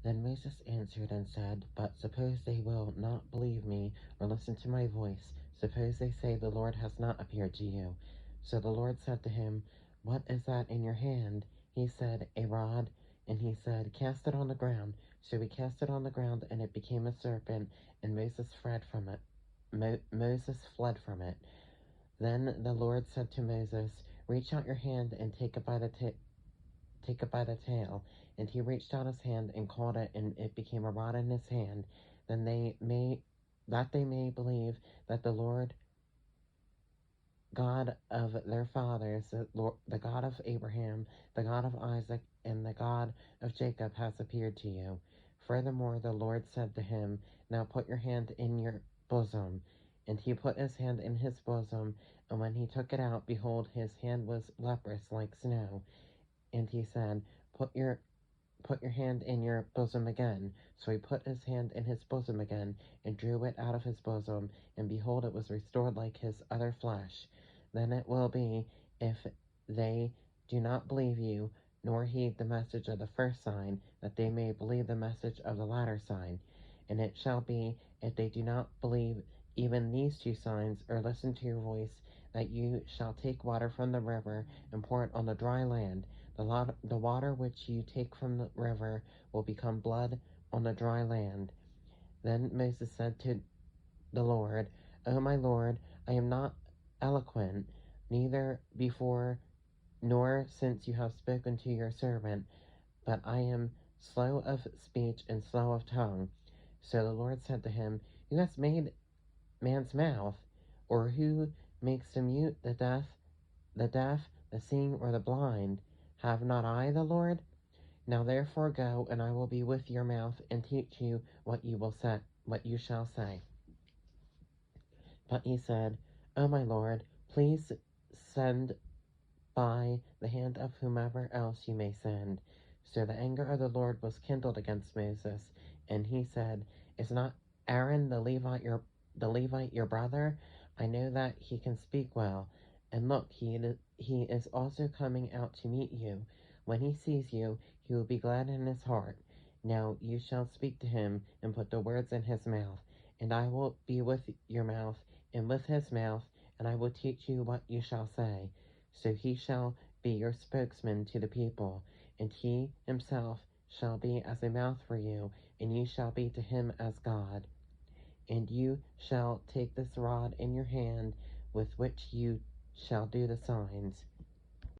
Then Moses answered and said, But suppose they will not believe me or listen to my voice. Suppose they say, The Lord has not appeared to you. So the Lord said to him, What is that in your hand? He said, A rod. And he said, Cast it on the ground. So he cast it on the ground, and it became a serpent, and Moses fled from it. Moses fled from it. Then the Lord said to Moses, Reach out your hand and take it by the tail. And he reached out his hand and caught it, and it became a rod in his hand. Then they may believe that the Lord God of their fathers, the God of Abraham, the God of Isaac, and the God of Jacob has appeared to you. Furthermore, the Lord said to him, Now put your hand in your bosom. And he put his hand in his bosom, and when he took it out, behold, his hand was leprous like snow. And he said, Put your hand in your bosom again. So he put his hand in his bosom again, and drew it out of his bosom, and behold, it was restored like his other flesh. Then it will be, if they do not believe you, nor heed the message of the first sign, that they may believe the message of the latter sign. And it shall be, if they do not believe even these two signs, or listen to your voice, that you shall take water from the river, and pour it on the dry land. The water which you take from the river will become blood on the dry land. Then Moses said to the Lord, O my Lord, I am not eloquent, neither before nor since you have spoken to your servant, but I am slow of speech and slow of tongue. So the Lord said to him, Who has made man's mouth? Or who makes the mute, the deaf, the seeing, or the blind? Have not I the Lord? Now therefore go, and I will be with your mouth, and teach you what you shall say. But he said, O my Lord, please send by the hand of whomever else you may send. So the anger of the Lord was kindled against Moses, and he said, Is not Aaron the Levite your brother? I know that he can speak well. And look, he is also coming out to meet you. When he sees you, he will be glad in his heart. Now you shall speak to him, and put the words in his mouth. And I will be with your mouth, and with his mouth, and I will teach you what you shall say. So he shall be your spokesman to the people, and he himself shall be as a mouth for you, and you shall be to him as God. And you shall take this rod in your hand, with which you shall do the signs.